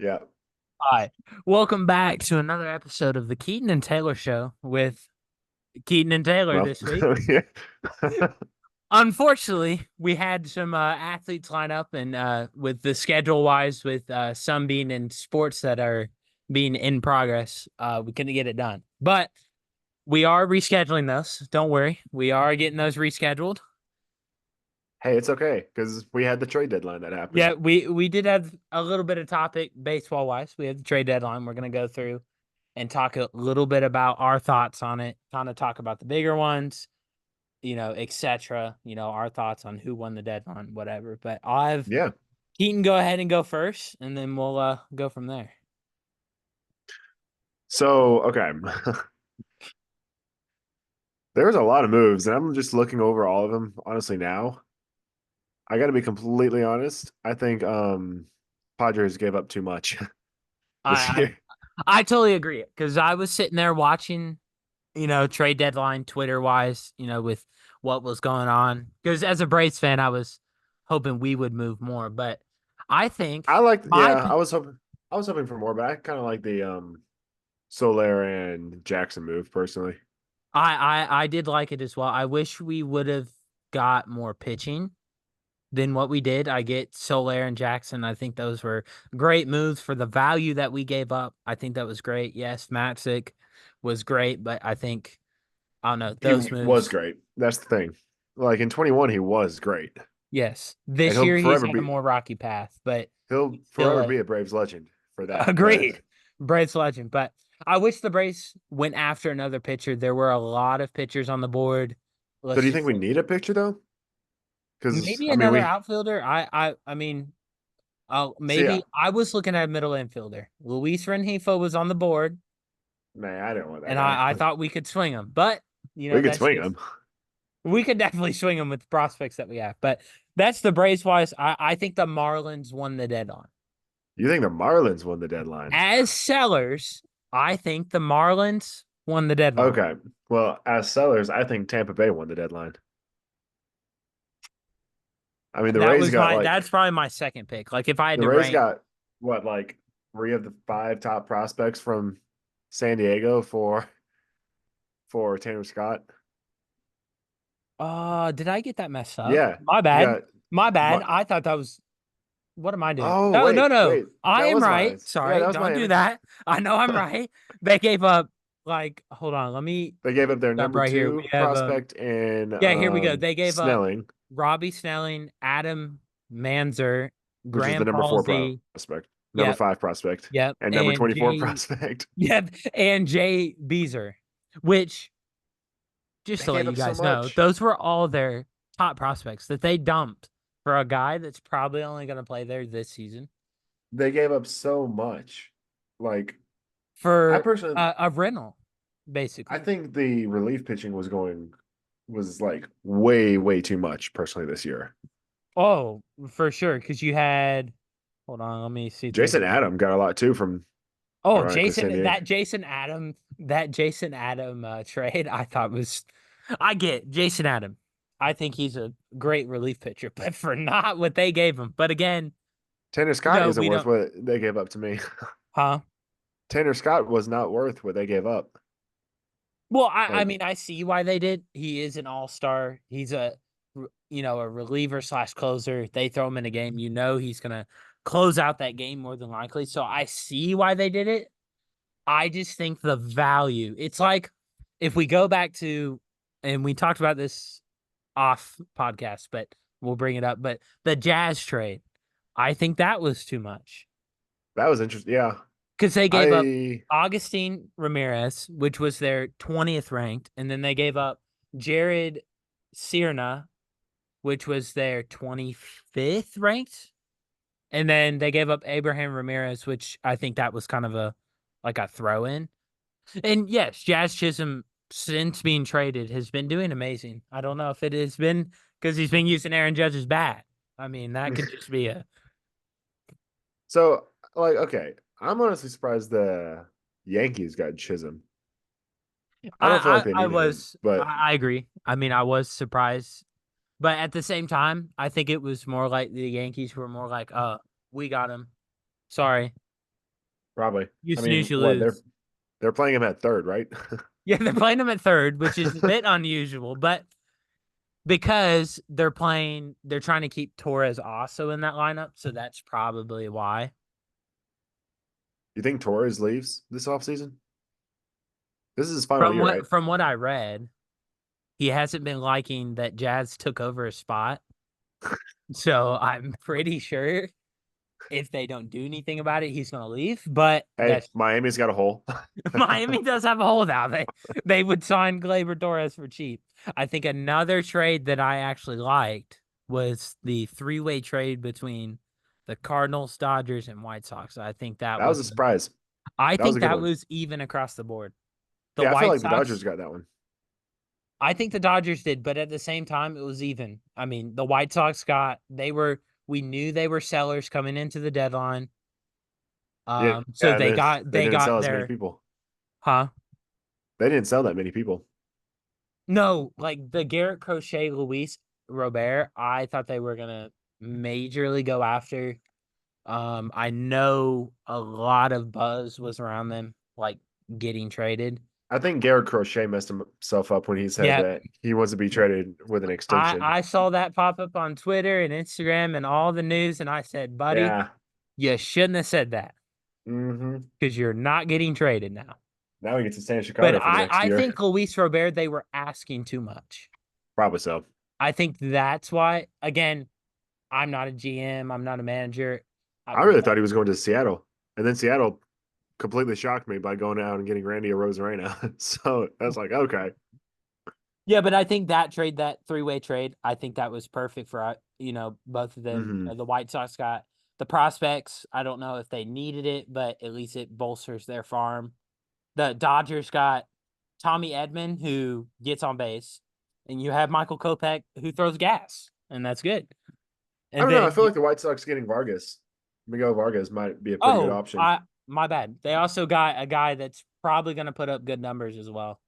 Yeah. Hi, welcome back to another episode of the Keaton and Taylor Show with Keaton and Taylor Well, this week. yeah. Unfortunately, we had some athletes line up, and with the schedule wise, with some being in sports that are being in progress, we couldn't get it done. But we are rescheduling those. Don't worry, we are getting those rescheduled. Hey, it's okay because we had the trade deadline that happened. Yeah, we did have a little bit of topic baseball wise. We had the trade deadline. We're gonna go through and talk a little bit about our thoughts on it, kind of talk about the bigger ones, etc. Our thoughts on who won the deadline, whatever. But I'll have Yeah. Keaton go ahead and go first, and then we'll go from there. So, okay. There was a lot of moves, and I'm just looking over all of them, honestly, now. I got to be completely honest. I think Padres gave up too much this I year. I totally agree because I was sitting there watching, trade deadline Twitter wise, with what was going on. Because as a Braves fan, I was hoping we would move more, but I think I liked, my yeah, I was hoping for more, but I kind of like the Soler and Jackson move personally. I did like it as well. I wish we would have got more pitching than what we did. I get Soler and Jackson. I think those were great moves for the value that we gave up. I think that was great. Yes, Matzik was great, but I don't know, He those was moves. great. That's the thing. Like in 21, he was great. Yes. And This year he's had a more rocky path, but he'll he's still forever a be a Braves legend for that. But agreed Braves legend. But I wish the Braves went after another pitcher. There were a lot of pitchers on the board. so Let's do you just think we say need a picture though? Because maybe I mean, another we outfielder. see. Maybe I was looking at a middle infielder. Luis Rengifo was on the board, Man, I don't want that and guy. I thought we could swing him. But We could that's swing just him. we could definitely swing him with the prospects that we have. But that's the Braves wise. I think the Marlins won the deadline. You think the Marlins won the deadline? As sellers, I think the Marlins won the deadline. Okay. Well, as sellers, I think Tampa Bay won the deadline. I mean, That's probably my second pick. Like if I had the to Rays rank, got what, like three of the five top prospects from San Diego for Tanner Scott. did I get that messed up? Yeah, My you bad. got My bad. what? I thought that was what am I doing? Oh, No, no, wait, no. wait, I that am was right. mine. Yeah, Sorry. that was Don't do Miami. that. I know I'm right. They gave up hold on, let me They gave up their up number right here. We two have prospect in yeah, here we go. They gave up Snelling, Robbie Snelling, Adam Manzer, which is the Graham number four Halsey. prospect, number Yep, five prospect, yep. and number And 24 Jay prospect. Yep, and Jay Beezer, which just They to let gave you up so guys know, much. those were all their top prospects that they dumped for a guy that's probably only going to play there this season They gave up so much. Like, I for personally, a rental, I basically. think the relief pitching was like way, way too much personally this year. Oh, for sure. Because you had, hold on, let me see through Jason here. Adam got a lot too from Oh, ironically San Diego. That Jason Adam trade, I thought was, I get Jason Adam. I think he's a great relief pitcher, but for not what they gave him. But again, Tanner Scott isn't we worth don't, what they gave up to me. huh? Tanner Scott was not worth what they gave up. Well, I Like, mean, I see why they did. He is an all-star. He's a reliever slash closer. They throw him in a game. He's gonna close out that game more than likely. So I see why they did it. I just think the value. It's like if we go back to, and we talked about this off podcast, but we'll bring it up. But the Jazz trade, I think that was too much that was interesting. Yeah. because they gave up I Augustine Ramirez, which was their 20th ranked, and then they gave up Jared Sierna, which was their 25th ranked, and then they gave up Abraham Ramirez, which I think that was kind of a throw in. And yes, Jazz Chisholm since being traded has been doing amazing. I don't know if it has been because he's been using Aaron Judge's bat. I mean, that could just be a so like okay, I'm honestly surprised the Yankees got Chisholm. I don't feel like they I needed him, was but I agree. I mean, I was surprised. But at the same time, I think it was more like the Yankees were more like, we got him. Sorry. Probably. You I snooze, mean, you what lose. they're playing him at third, right? Yeah, they're playing him at third, which is a bit unusual, but because they're trying to keep Torres also in that lineup, so that's probably why. You think Torres leaves this offseason? This is his final year, right? From what I read, he hasn't been liking that Jazz took over his spot. So I'm pretty sure if they don't do anything about it, he's gonna leave. But Hey, that's Miami's got a hole. Miami does have a holdout. They would sign Gleyber Torres for cheap. I think another trade that I actually liked was the three-way trade between the Cardinals, Dodgers, and White Sox. That was a surprise. I That was think a good that one. was even across the board. The Yeah, I feel White like the Dodgers Sox, got that one. I think the Dodgers did, but at the same time, it was even. I mean, the White Sox we knew they were sellers coming into the deadline. Yeah, So and then they they didn't got sell as many their, people. huh? They didn't sell that many people. No, like the Garrett Crochet, Luis Robert, I thought they were gonna majorly go after. I know a lot of buzz was around them, like getting traded. I think Garrett Crochet messed himself up when he said Yeah, that he wants to be traded with an extension. I saw that pop up on Twitter and Instagram and all the news, and I said, buddy, Yeah. you shouldn't have said that Hmm. because you're not getting traded now. Now he gets to stay in But Chicago for the next I year. think Luis Robert, they were asking too much. Probably so. I think that's why, again, I'm not a GM, I'm not a manager. I really thought he was going to Seattle, and then Seattle completely shocked me by going out and getting Randy Arozarena. So I was like, okay. Yeah, but I think that trade, that three-way trade, I think that was perfect for both of them. Hmm. The White Sox got the prospects. I don't know if they needed it, but at least it bolsters their farm. The Dodgers got Tommy Edman, who gets on base, and you have Michael Kopech, who throws gas, and that's good. I And don't know. I then feel like the White Sox getting Vargas, Miguel Vargas, might be a pretty good oh, option. my bad. They also got a guy that's probably going to put up good numbers as well.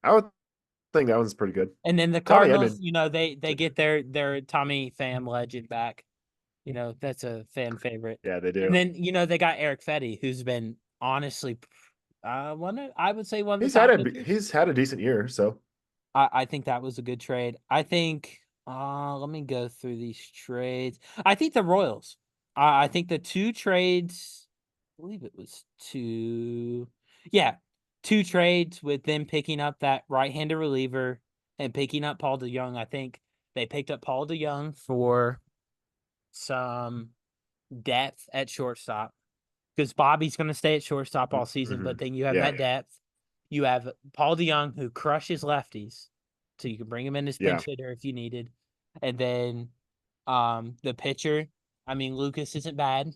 I would think that one's pretty good. And then the Tommy Cardinals, Edman, they get their Tommy Pham legend back. That's a fan favorite. yeah, they And do. then, they got Eric Fetty, who's been honestly I would say one of the He's top had a pitchers. he's had a decent year. So I think that was a good trade. I think let me go through these trades. I think the Royals. I think the two trades, I believe it was two. Yeah, two trades with them picking up that right-handed reliever and picking up Paul DeYoung. I think they picked up Paul DeYoung for some depth at shortstop because Bobby's going to stay at shortstop all season, hmm, but then you have yeah, that depth. You have Paul DeYoung who crushes lefties, so you can bring him in as yeah. pinch hitter if you needed. And then the pitcher, I mean, Lucas isn't bad.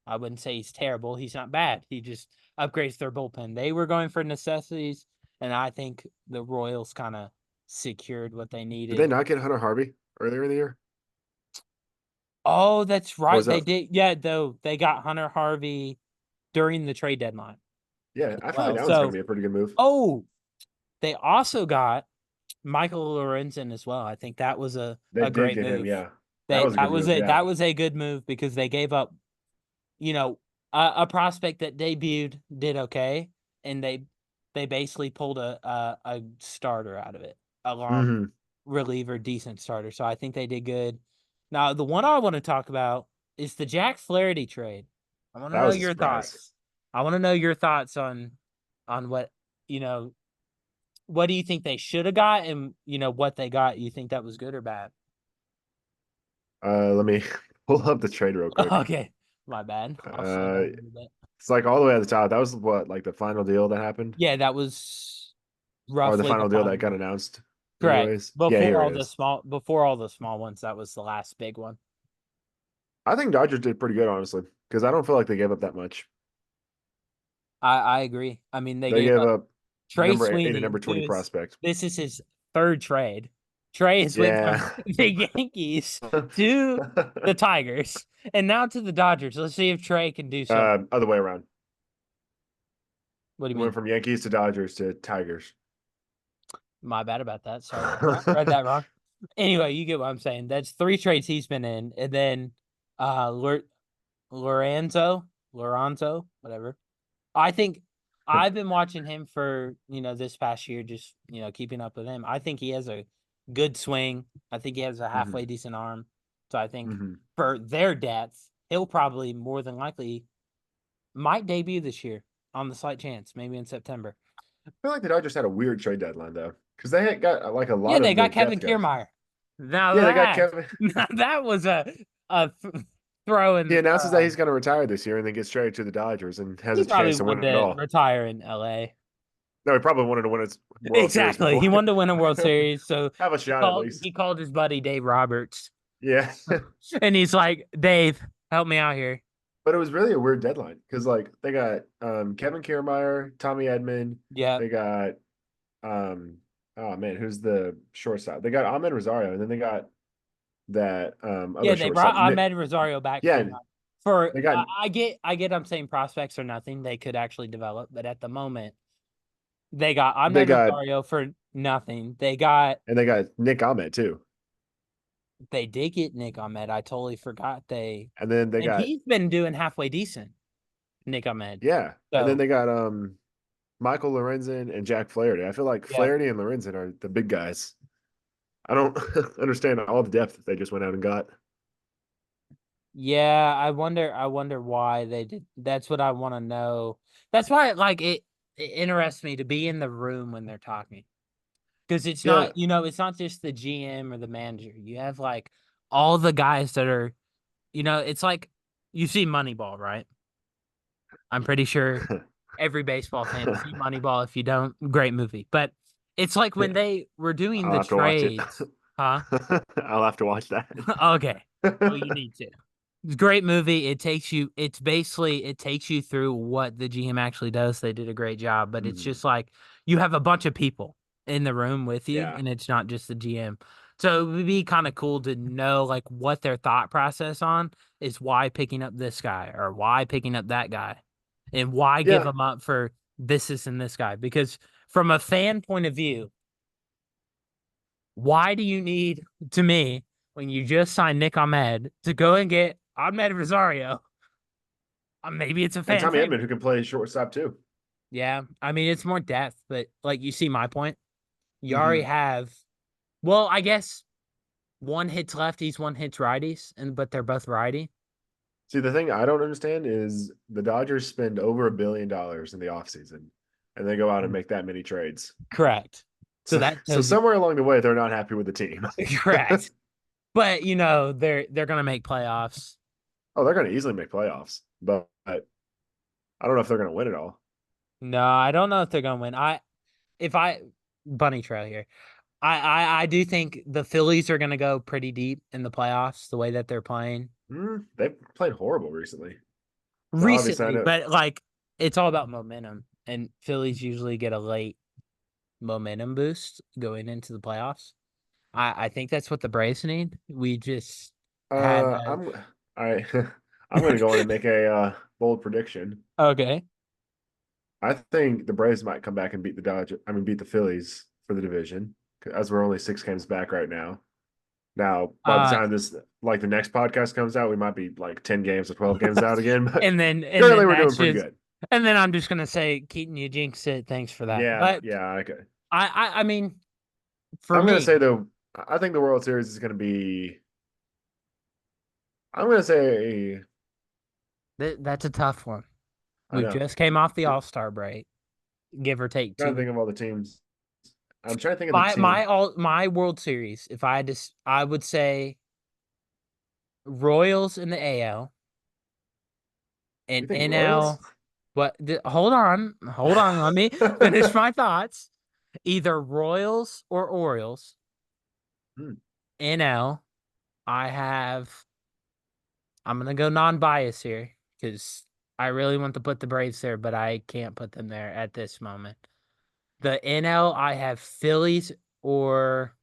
I wouldn't say he's terrible. He's not bad. He just upgrades their bullpen. They were going for necessities, and I think the Royals kind of secured what they Did they needed. not get Hunter Harvey earlier in the year, Oh, that's or right. was They that? did. Yeah, though they got Hunter Harvey during the trade deadline Yeah, as I feel like well. that one's going So, to be a pretty good move. oh, they also got Michael Lorenzen as well. I think that was They a did great get him. move. Yeah, that was a good move. Yeah. That was a good move because they gave up, you know, a prospect that debuted did okay, and they basically pulled a starter out of it, a long Hmm. reliever, decent starter. So I think they did good. Now the one I want to talk about is the Jack Flaherty trade. I want to That know was a your surprise. thoughts. I want to know your thoughts on what you know what do you think they should have got, and what they got? You think that was good or bad? Let me pull up the trade real quick. Okay, my bad. I'll slow Uh, down a little bit. it's like all the way at the top. That was what, like the final deal that happened, Yeah, that was or the roughly the final deal final that got deal. announced. Correct. Anyways, yeah, here it is. Before all the small ones, that was the last big one. I think Dodgers did pretty good, honestly, because I don't feel like they gave up that much. I agree. I mean, they They gave gave up up Trey number eight and Sweeney, number 20 prospect. this is his third trade. Trey has went from Yeah. the Yankees to the Tigers and now to the Dodgers. Let's see if Trey can do something. Other way around. What do you Went mean? from Yankees to Dodgers to Tigers. My bad about that. Sorry about that. Read that wrong. Anyway, you get what I'm saying. That's three trades he's been in, and then Lorenzo, whatever. I think I've been watching him for, this past year, just, keeping up with him. I think he has a good swing. I think he has a Hmm. halfway decent arm. So I think Hmm. for their depth, he'll probably more than likely might debut this year on the slight chance, maybe in September. I feel like the Dodgers had a weird trade deadline though, because they had got like a Yeah, lot they of their got Kevin depth guys. Kiermaier. Now Yeah, they got that Kevin. that was a throw He in. announces that he's going to retire this year and then gets traded to the Dodgers and has He a probably chance to win wanted it to all. retire in LA. No, he probably wanted to win his World Series Exactly. before. He wanted to win a World Series, so Have a he shot at called least. he called his buddy Dave Roberts, Yeah. and he's like, "Dave, help me out here." But it was really a weird deadline because like they got Kevin Kiermaier, Tommy Edman, Yeah, they got um oh man, who's the shortstop? They got Ahmed Rosario, and then they got that yeah. other They brought shortstop. Nick, Ahmed Rosario back yeah, for for. they got I get. I'm saying prospects are nothing. They could actually develop, but at the moment, they got they Ahmed got Rosario for nothing. they got Nick Ahmed too. They did get Nick Ahmed. I totally forgot And then they and got he's been doing halfway decent. Nick Ahmed. yeah, and then So they got Michael Lorenzen and Jack Flaherty. I feel like yeah. Flaherty and Lorenzen are the big guys. I don't understand all the depth that they just went out and got. Yeah, I wonder why they did. That's what I want to know. That's why like it interests me to be in the room when they're talking. Because it's not, Yeah. it's not just the GM or the manager. You have like all the guys that are, it's like you see Moneyball, right? I'm pretty sure every baseball fan see Moneyball. If you don't, great movie. But it's like when they were doing I'll the have to watch it. trades, huh? I'll have to watch that. Okay. Well, you need to. It's a great movie. It takes you through what the GM actually does. They did a great job, but it's Mhm. just like you have a bunch of people in the room with you, Yeah. and it's not just the GM. So it would be kind of cool to know like what their thought process on is why picking up this guy or why picking up that guy and why give Yeah. them up for this and this guy. Because from a fan point of view, why do you need, to me, when you just signed Nick Ahmed, to go and get Ahmed Rosario? Maybe it's a And fan Tommy Edman, who favorite. can play shortstop too. Yeah, I mean it's more depth, but like you see my point. You already Hmm. have, well, I guess one hits lefties, one hits righties, and but they're both righty. See, the thing I don't understand is the Dodgers spend over $1 billion in the offseason and they go out and make that many trades. Correct. So So, that so tells you somewhere along the way, they're not happy with the team. correct. But they're gonna make playoffs. Oh, they're going to easily make playoffs, but I don't know if they're going to win it all. No, I don't know if they're gonna win. If I bunny trail here. I do think the Phillies are gonna go pretty deep in the playoffs the way that they're playing They've played horrible recently. Now, obviously, I recently, know. but like it's all about momentum, and Phillies usually get a late momentum boost going into the playoffs. I think that's what the Braves need. We just had I'm I I'm going to go in and make a bold prediction. okay. I think the Braves might come back and beat the Dodgers. I mean, beat the Phillies for the division, as we're only 6 games back right now. Now, by the Uh, time like the next podcast comes out, we might be like 10 games or 12 games out again. But and then currently, we're doing that's pretty just good. and then I'm just gonna say Keaton, you jinxed it. Thanks for that. Yeah, But yeah. Okay. I mean, for I'm going to me, say though, I think the World Series is going to be. I'm going to say. that's a tough one. I We know. just came off the I'm All-Star break, give or take trying to 2 weeks. think of all the teams. I'm trying to think of the My team. all my World Series, if I had to, I would say Royals in the AL You and think Royals? NL. But hold on, let me finish my thoughts. Either Royals or Orioles. Hmm. NL, I have. I'm gonna go non-bias here because I really want to put the Braves there, but I can't put them there at this moment. The NL, I have Phillies or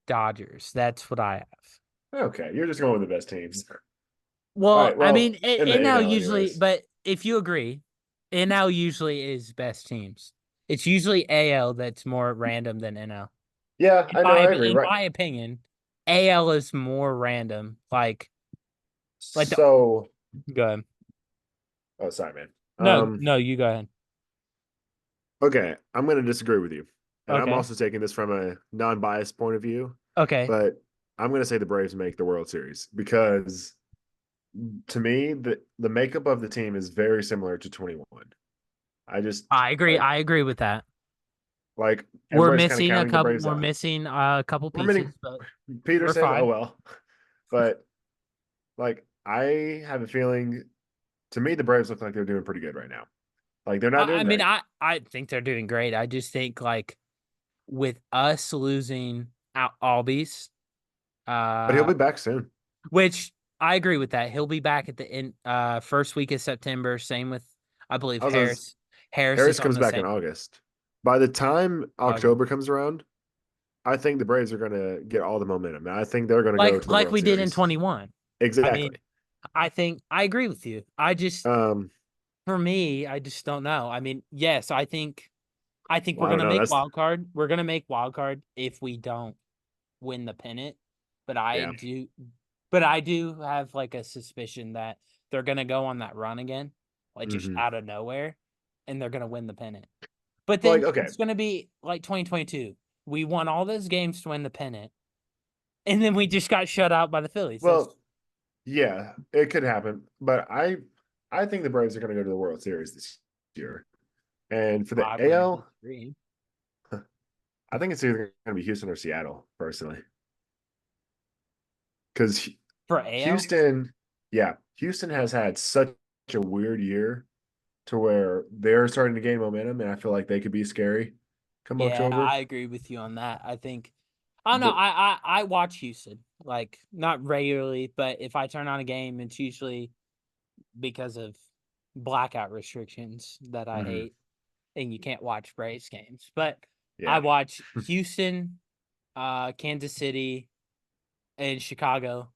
Dodgers. That's what I have. Okay, you're just going with the best teams. All Well, right. I mean, Well, in the NL NL, usually, anyways. but if you agree, NL usually is best teams. It's usually AL that's more random than NL. Yeah, In I know. my I agree. in Right. my opinion, AL is more random. Like the So, go ahead. oh, sorry, man. No, Um, no, you go ahead. okay, I'm going to disagree with you. And I'm Okay. also taking this from a non-biased point of view, Okay. but I'm going to say the Braves make the World Series because to me, the makeup of the team is very similar to 21. I just I agree. like I agree with that. like everybody's kind of counting the Braves We're out. missing a couple We're missing pieces, but we're Peterson, oh fine. well. But like I have a feeling to me the Braves look like they're doing pretty good right now. Like they're not I doing mean, great, I think they're doing great. I just think like with us losing out Albies, but he'll uh, be back soon. which I agree with that. He'll be back at the end, first week of September. Same with, I believe I was Harris. Harris is Harris on comes the back in same. August. By the time Okay. October comes around, I think the Braves are going to get all the momentum. And I think they're going to go to the Like World we did in Series. 21. I Exactly. mean, I think I agree with you. I just Um, for me, I just don't know. I mean, yes, I think well, we're I don't gonna know. make That's wild card. We're gonna make wild card if we don't win the pennant. But yeah. I do have like a suspicion that they're gonna go on that run again, like just Hmm. out of nowhere, and they're gonna win the pennant. But Like then okay, it's gonna be like 2022. We won all those games to win the pennant, and then we just got shut out by the Phillies. That's well, yeah, it could happen, but I think the Braves are going to go to the World Series this year. And for the I wouldn't AL, disagree. I think it's either going to be Houston or Seattle, personally, because For AL, Houston, yeah, Houston has had such a weird year to where they're starting to gain momentum, and I feel like they could be scary come yeah, October. I agree with you on that. I think I don't know. But I watch Houston like not regularly, but if I turn on a game, it's usually because of blackout restrictions that I mhm, hate, and you can't watch Braves games. But I yeah, watch Houston, Kansas City, and Chicago.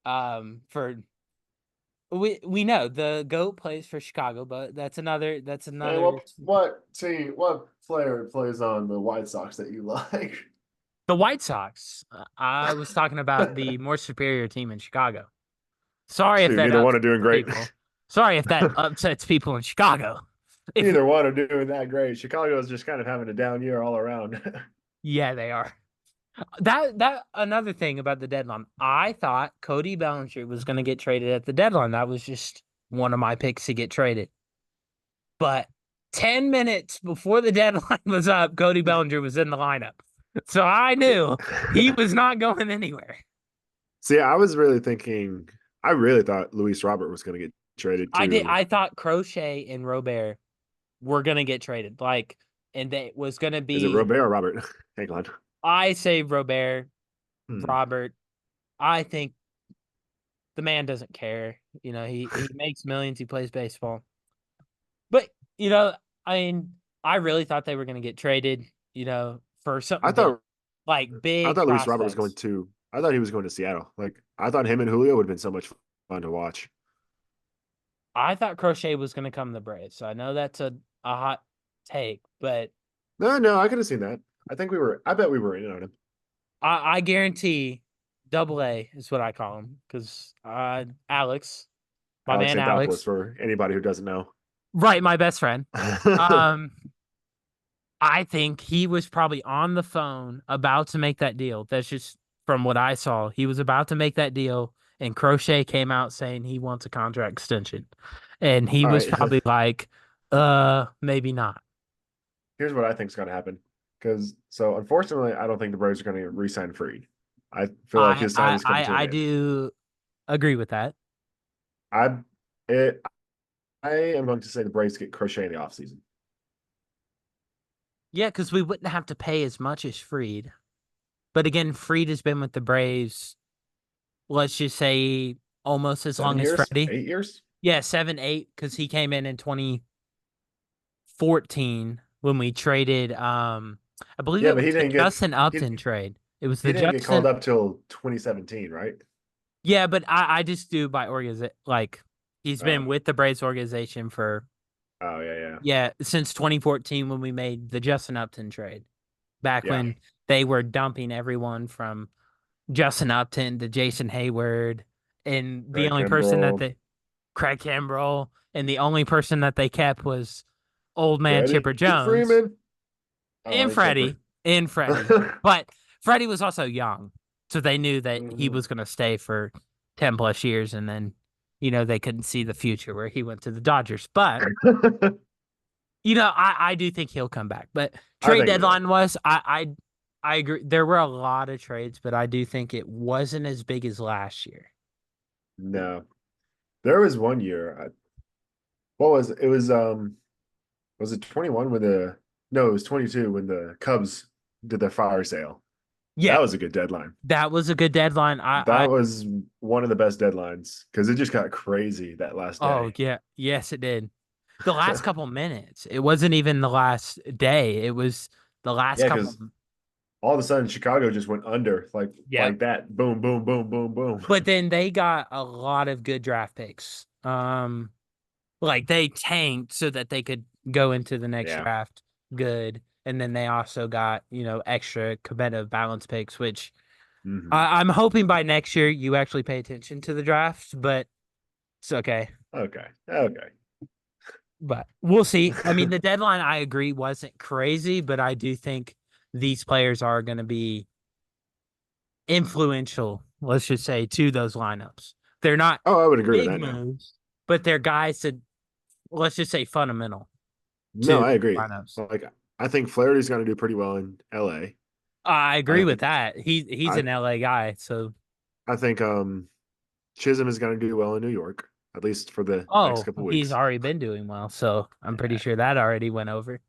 For we know the GOAT plays for Chicago, but that's and another what player plays on the White Sox that you like? the White Sox. I was talking about the more superior team in Chicago. Sorry if Dude, that neither one are upsets doing great. people. Sorry if that upsets people in Chicago. If Neither one are doing that great. Chicago is just kind of having a down year all around. yeah, they are. That another thing about the deadline. I thought Cody Bellinger was going to get traded at the deadline. That was just one of my picks to get traded. But 10 minutes before the deadline was up, Cody Bellinger was in the lineup. So I knew he was not going anywhere. See, I was really thinking, I really thought Luis Robert was going to get traded to, I thought Crochet and Robert were going to get traded. Like, and they was going to is it be, Robert or Robert? Hang on. I say Robert, Hmm. Robert. I think the man doesn't care. You know, he makes millions. He plays baseball. But you know, I mean, I really thought they were going to get traded. You know, for I something big, thought, like I big thought Luis Robert was going prospects. to, I thought he was going to Seattle. Like, I thought him and Julio would have been so much fun to watch. I thought Crochet was going to come to the Braves. So I know that's a hot take, but No, no, I could have seen that. I bet we were in on him. I guarantee Double A is what I call him because Alex, my Alex man Anthopoulos, Alex, for anybody who doesn't know. right, my best friend. Um, I think he was probably on the phone about to make that deal. That's just from what I saw. He was about to make that deal, and Crochet came out saying he wants a contract extension. And he All was right. probably like, maybe not. Here's what I think is going to happen. Because, so unfortunately, I don't think the Braves are going to re sign Freed. I feel like his time is coming to an I end. do agree with that. I, it, I am going to say the Braves get Crochet in the offseason. Yeah, because we wouldn't have to pay as much as Freed. But again, Freed has been with the Braves, let's just say almost as long Seven as years? Freddie. 8 years? Yeah, 7, 8, because he came in 2014 when we traded I believe Yeah, it but was the Justin he Upton trade. It was he the didn't get called Justin. up till 2017, right? Yeah, but I just do by organization. Like he's Oh, been okay. with the Braves organization for Oh yeah, yeah, since 2014 when we made the Justin Upton trade. Back yeah, when they were dumping everyone from Justin Upton to Jason Hayward, and the Greg only person that Kimbrell. they Craig Kimbrell, and the only person that they kept was old man Freddie Chipper Jones Freeman. Oh, and and Chipper. Freddie. But Freddie was also young, so they knew that he Mhm. was going to stay for 10 plus years, and then, they couldn't see the future where he went to the Dodgers. But, I do think he'll come back. But I trade think he will. deadline was, I agree. There were a lot of trades, but I do think it wasn't as big as last year. No, there was one year. What was it? It was it 21 when the no, it was 22 when the Cubs did their fire sale. That Yep, was a good deadline. that was a good deadline. That was one of the best deadlines because it just got crazy that last Oh day. yeah, yes, it did. The last couple minutes. It wasn't even the last day. It was the last Yeah, couple. because all of a sudden Chicago just went under Yep. like that. Boom, boom, boom, boom, boom. But then they got a lot of good draft picks. Like they tanked so that they could go into the next Yeah. draft good. And then they also got, extra competitive balance picks, which Hmm. I'm hoping by next year you actually pay attention to the draft, but it's okay. Okay. Okay. But we'll see. I mean, the deadline, I agree, wasn't crazy, but I do think these players are going to be influential, let's just say, to those lineups. They're not Oh, I would agree with big that now. moves, but they're guys that, let's just say, fundamental No, to I agree. lineups. Like I think Flaherty's going to do pretty well in LA. I I agree with think that. He's I an LA guy, so I think Chisholm is going to do well in New York, at least for the next couple he's weeks. already been doing well, so I'm pretty Yeah. sure that already went over.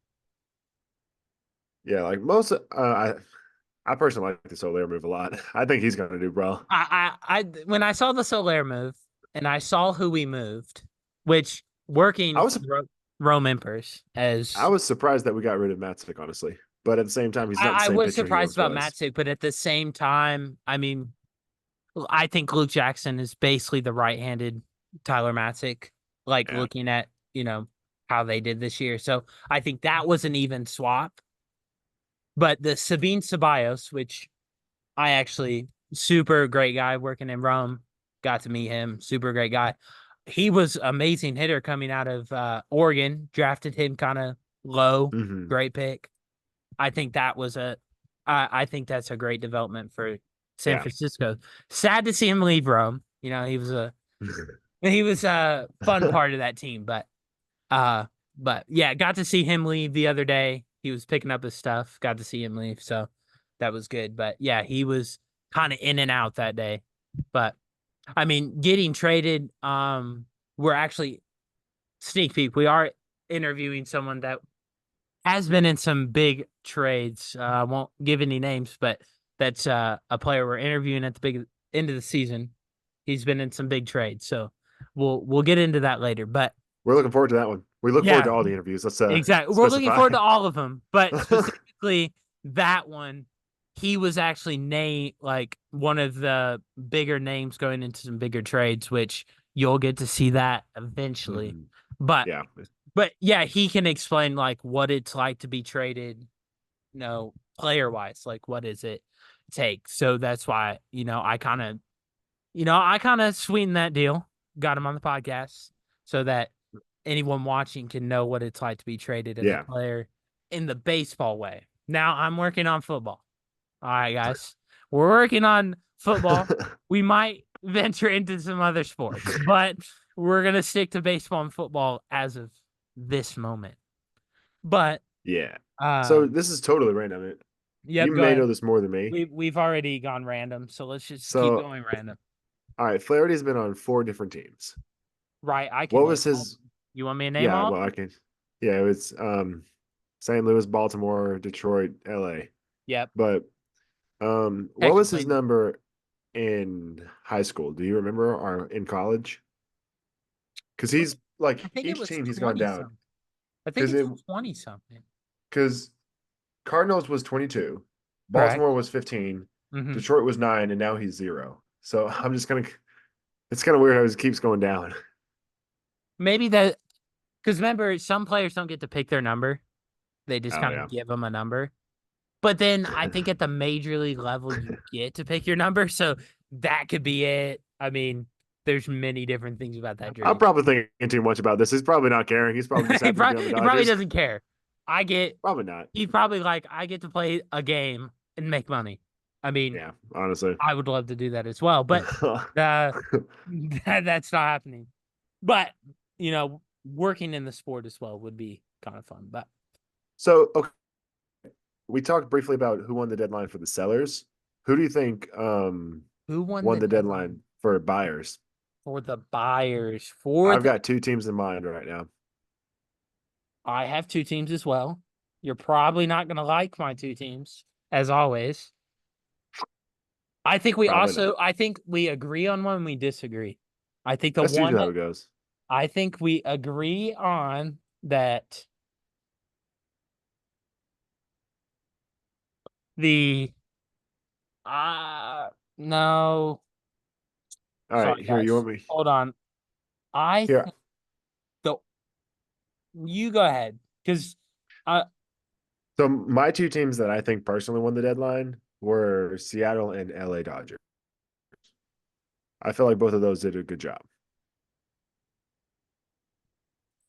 Yeah, like I personally like the Soler move a lot. I think he's going to do well. I when I saw the Solaire move and I saw who we moved, which working I for was the Rome Impers I as was surprised that we got rid of Matzik, honestly. But at the same time, he's not the I same was pitcher he surprised once about was. Matzik, but at the same time, I mean, I think Luke Jackson is basically the right-handed Tyler Matzik, like Yeah. looking at, how they did this year. So I think that was an even swap. But the Sabine Ceballos, which I actually super great guy working in Rome, got to meet him, super great guy. He was amazing hitter coming out of Oregon, drafted him kind of low, Hmm. great pick. I think that was I think that's a great development for San Yeah. Francisco. Sad to see him leave Rome. He was a fun part of that team, uh but yeah, got to see him leave the other day. He was picking up his stuff. Got to see him leave, so that was good. But yeah, he was kind of in and out that day. But I mean, getting traded, we're actually sneak peek. We are interviewing someone that has been in some big trades. I won't give any names, but that's a player we're interviewing at the big end of the season. He's been in some big trades, so we'll get into that later. But We're looking forward to that one. We look forward yeah, to all the interviews. Let's exactly. We're looking specify. forward to all of them, but specifically that one, he was actually named like one of the bigger names going into some bigger trades, which you'll get to see that eventually. Mhm. But Yeah. but yeah, he can explain like what it's like to be traded, player wise, like what does it take. So that's why, I kind of sweetened that deal, got him on the podcast so that anyone watching can know what it's like to be traded as a Yeah. player in the baseball way. Now I'm working on football. All right, guys. We're working on football. We might venture into some other sports, but we're going to stick to baseball and football as of this moment. But Yeah. So um this is totally random. yep, You go may know ahead. this more than me. We've already gone random, so let's just keep So, going random. all right, Flaherty's been on four different teams. Right, I can What name was all of his? them. You want me to name Yeah, all of well, I them? can. Yeah, it was St. Louis, Baltimore, Detroit, LA. Yep. But what was his Technically, number in high school? Do you remember, or in college? Because he's I like think it each was team he's gone 20 down. something. I think Because it's it 20 something. because Cardinals was 22, Correct. Baltimore was 15, Hmm. Detroit was 9, and now he's 0. So I'm just gonna. It's kind of weird how it keeps going down. Maybe that because remember, some players don't get to pick their number. They just Oh kind of yeah. give them a number. But then I think at the major league level, you get to pick your number. So that could be it. I mean, there's many different things about that I'm jersey. probably thinking too much about this. He's probably not caring. He's probably just he, happy to be probably, on the he probably Dodgers. doesn't care. I get Probably not. he's probably like, I get to play a game and make money. I mean, Yeah, honestly. I would love to do that as well, but uh, that's not happening. But working in the sport as well would be kind of fun. But So, okay, we talked briefly about who won the deadline for the sellers. Who do you think who won won the the deadline deadline for buyers? for the buyers? For I've the got two teams in mind right now. I have two teams as well. You're probably not going to like my two teams, as always. Probably not. I think we agree on one, we disagree. I think the That's one usually how that it goes. I think we agree on that the no, All right, sorry here you guys. want me Hold on. I here. think the you go ahead cuz uh So my two teams that I think personally won the deadline were Seattle and LA Dodgers. I feel like both of those did a good job.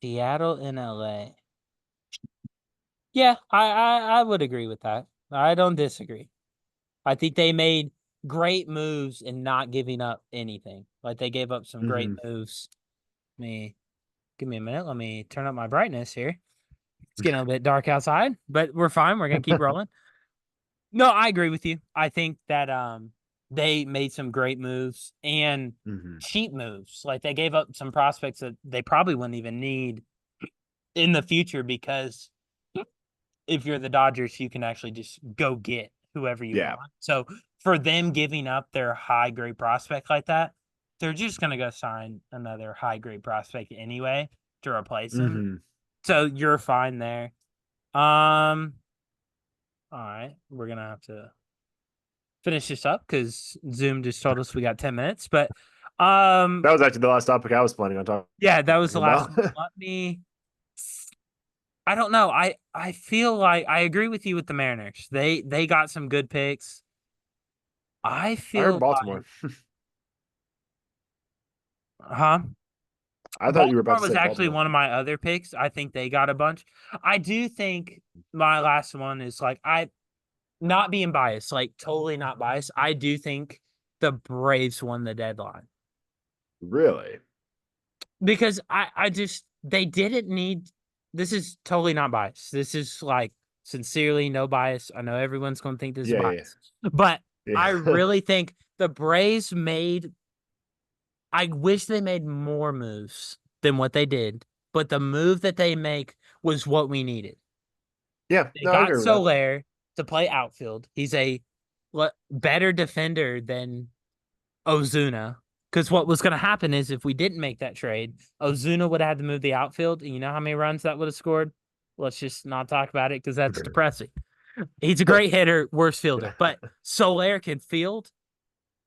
Seattle and LA. Yeah, I would agree with that. I don't disagree. I think they made great moves in not giving up anything. Like they gave up some great Hmm. moves. Me Give me a minute. Let me turn up my brightness here. It's getting a bit dark outside, but we're fine. We're gonna keep rolling. No, I agree with you. I think that they made some great moves and Hmm. cheap moves. Like they gave up some prospects that they probably wouldn't even need in the future because if you're the Dodgers, you can actually just go get whoever you Yeah. want. So for them giving up their high grade prospect like that, they're just gonna go sign another high grade prospect anyway to replace him. Hmm. So you're fine there. Um, all right, we're gonna have to finish this up because Zoom just told us we got 10 minutes. But That was actually the last topic I was planning on talking yeah, that was the last about. one. Let me I don't know. I feel like I agree with you with the Mariners. They got some good picks. I I heard feel Baltimore. like, huh? I thought you were about Baltimore to was say actually Baltimore. one of my other picks. I think they got a bunch. I do think my last one is like I not being biased, like totally not biased. I do think the Braves won the deadline Really? because I just they didn't need. This is totally not biased. This is like sincerely no bias. I know everyone's going to think this is Yeah, bias, but I yeah, yeah. really think the Braves made. I wish they made more moves than what they did, but the move that they make was what we needed. Yeah, They no, I got agree with that. Soler to play outfield. He's a better defender than Ozuna. Because what was going to happen is if we didn't make that trade, Ozuna would have had to move the outfield. And you know how many runs that would have scored? Let's just not talk about it because that's depressing. He's a great hitter, worst fielder, but Soler can field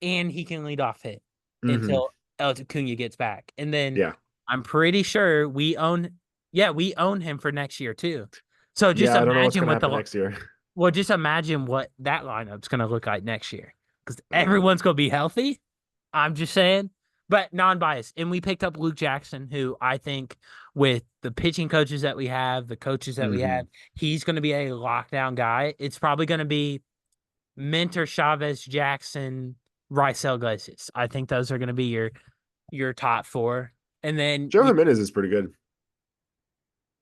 and he can lead off hit Hmm. until El Acuna gets back. And then Yeah. I'm pretty sure we own him for next year too. So just Yeah, I don't know what's imagine gonna what happen next year. just imagine what that lineup's going to look like next year because Uh, everyone's going to be healthy. I'm just saying, but non-biased. And we picked up Luke Jackson, who I think with the pitching coaches that we have, the coaches that we have, hmm. he's going to be a lockdown guy. It's probably going to be Mentor, Chavez, Jackson, Rysel Iglesias. I think those are going to be your top four. And then Joe Jimenez is pretty good.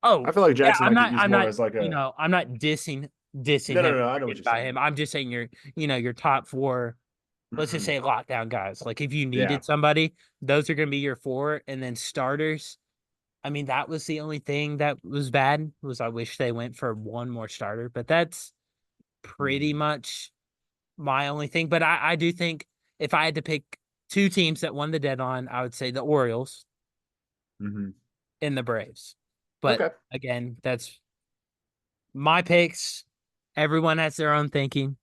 I oh feel like yeah, Jackson might get used more as like a I'm not dissing no, no, him no. I know what you're by saying. him. I'm just saying your top four, let's just Hmm. say lockdown guys. Like if you Yeah. needed somebody, those are going to be your four, and then starters. I mean, that was the only thing that was bad was I wish they went for one more starter, but that's pretty Hmm. much my only thing. But I do think if I had to pick two teams that won the deadline, I would say the Orioles Hmm. and the Braves. But Okay. again, that's my picks. Everyone has their own thinking,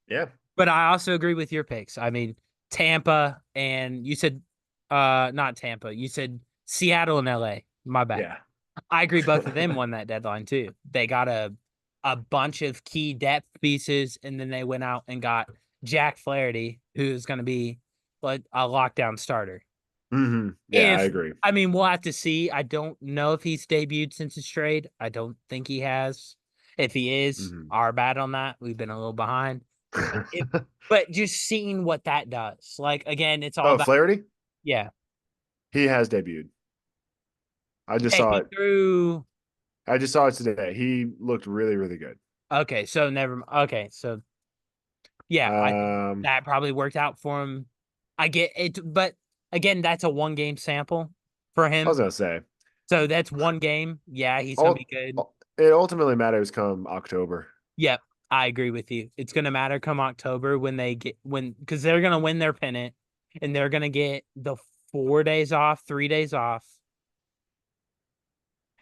Yeah. but I also agree with your picks. I mean, Tampa and you said not Tampa. You said Seattle and LA. My bad. Yeah. I agree both of them won that deadline too. They got a bunch of key depth pieces and then they went out and got Jack Flaherty, who's going to be like a lockdown starter. Yeah, I If agree. I mean, we'll have to see. I don't know if he's debuted since his trade. I don't think he has. If he is, Hmm our bad on that. We've been a little behind. If, but just seeing what that does, like again, it's all Oh, about Flaherty? yeah. He has debuted. I just Okay, saw he it. threw. I just saw it today. He looked really, really good. Okay, so never. Okay, so yeah, I think Um, that probably worked out for him. I get it, but again, that's a one game sample for I was him. gonna say, So that's one game. Yeah, he's gonna be all good. it ultimately matters come October. Yep, I agree with you. It's gonna matter come October when they get when because they're gonna win their pennant and they're gonna get the 4 days off, 3 days off,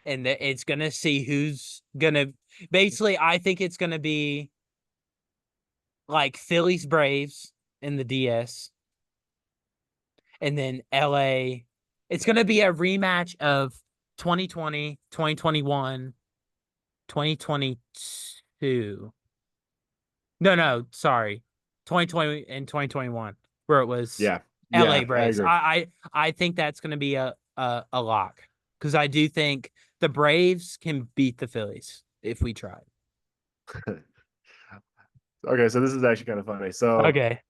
and it's gonna see who's gonna. Basically, I think it's gonna be like Phillies Braves in the DS, and then LA. It's gonna be a rematch of 2020, 2021, 2022. No, sorry. 2020 and 2021, where it was Yeah, LA yeah, I Braves. agree. I think that's going to be a lock because I do think the Braves can beat the Phillies if we try. Okay, so this is actually kind of funny. So, Okay.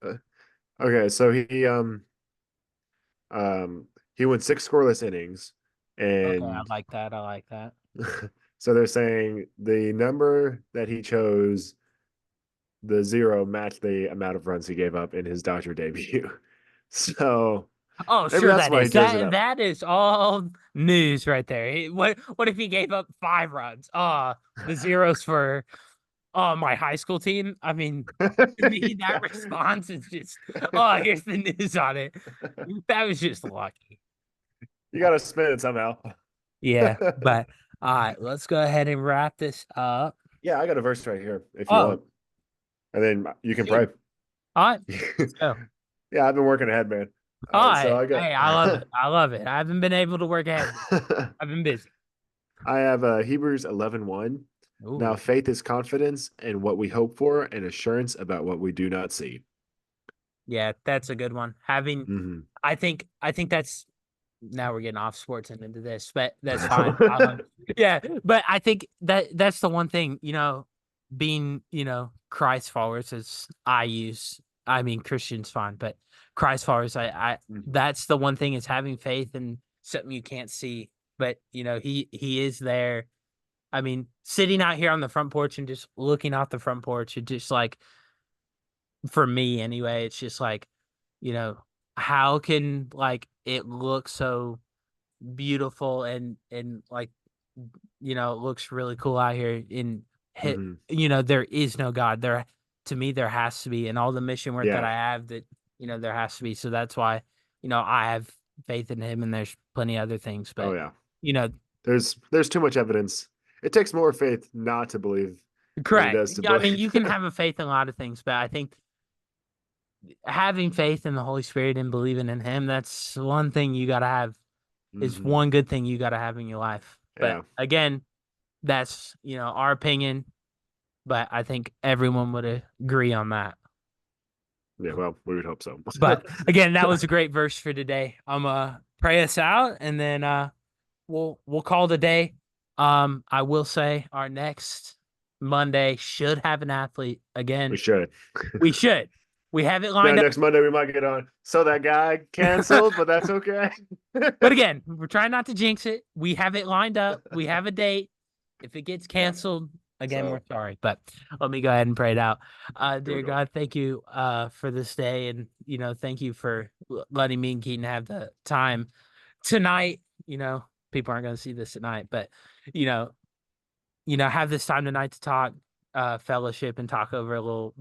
okay, so he went six scoreless innings, Okay, I and like that. I like that. so they're saying the number that he chose, the zero, matched the amount of runs he gave up in his Dodger debut. So Oh, maybe sure that's that why he is. chose it That up. that is all news right there. What if he gave up 5 runs? The zeros for my high school team. I mean, to me, that response is just, oh, here's the news on it. That was just lucky. You got to spin it somehow. Yeah, but all right, let's go ahead and wrap this up. Yeah, I got a verse right here if you Oh, want, and then you can shoot. pray. All right, let's go. Yeah, I've been working ahead, man. All All right, so right. I got Hey, I love it. I love it. I haven't been able to work ahead. I've been busy. I have Hebrews 11:1. Now Ooh, faith is confidence in what we hope for and assurance about what we do not see. yeah, that's a good one. Having, Hmm I think that's now we're getting off sports and into this, but that's fine. Yeah, but I think that's the one thing, being, Christ followers as I mean Christians fine, but Christ followers, I hmm that's the one thing is having faith in something you can't see. But he is there. I mean, sitting out here on the front porch and just looking out the front porch, it just like for me anyway, it's just like, you know, how can like it look so beautiful and like it looks really cool out here in hit hmm there is no god there. To me there has to be, and all the mission work that Yeah. I have, that there has to be. So that's why I have faith in him, and there's plenty of other things, Oh but yeah. you know There's too much evidence. It takes more faith not to believe than it correct. does to Yeah, I mean, you believe. can have a faith in a lot of things, but I think having faith in the Holy Spirit and believing in him, that's one thing you got to have, is hmm one good thing you got to have in your life. But Yeah. again, that's our opinion, but I think everyone would agree on that. Yeah. Well, we would hope so. But again, that was a great verse for today. I'm pray us out, and then we'll call it a day. I will say our next Monday should have an athlete We again. should. We should. We have it Now lined up. next Monday we might get on. So that guy canceled, but that's okay. But again, we're trying not to jinx it. We have it lined up. We have a date. If it gets Yeah. canceled, again, we're So sorry. But let me go ahead and pray it out. here we Dear go. God, thank you for this day. And, thank you for letting me and Keaton have the time tonight. People aren't going to see this tonight, but, you know, have this time tonight to talk fellowship and talk over a little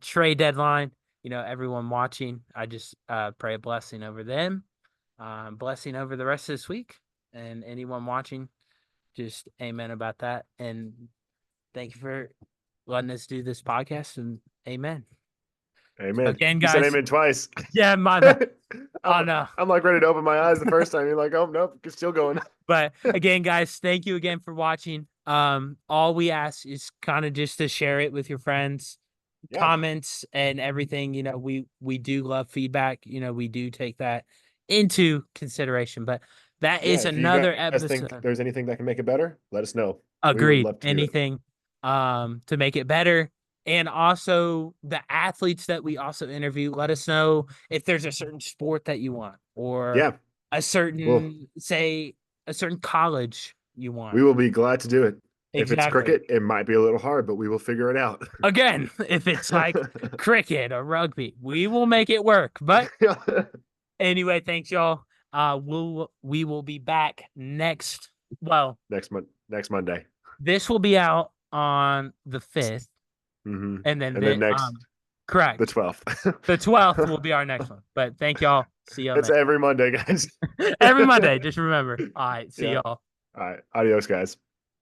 trade deadline. Everyone watching, I just pray a blessing over them, blessing over the rest of this week, and anyone watching, just amen about that. And thank you for letting us do this podcast, and amen. So Amen. again, You said guys, amen twice. yeah, my bad. Oh I'm no. I'm like ready to open my eyes the first time. You're like, oh nope, it's still going. But again, guys, thank you again for watching. All we ask is kind of just to share it with your friends, Yeah. comments and everything. We do love feedback. We do take that into consideration. But that Yeah, is if you another guys think episode. there's anything that can make it better, let us know. We would Agreed. love to do it. Anything to make it better. And also the athletes that we also interview, let us know if there's a certain sport that you want or Yeah, a well, certain, say, a certain college you we want. will be glad to do it. If it's Exactly. cricket, it might be a little hard, but we will figure it out. Again, if it's like cricket or rugby, we will make it work. But anyway, thanks y'all. We will be back next. Well, Next Monday. this will be out on the 5th, and then And then the correct. 12th. The 12th will be our next one. But thank y'all. See y'all That's next. every Monday, guys. Every Monday. Just remember. All right. See Yeah. y'all. All right. Adios, guys.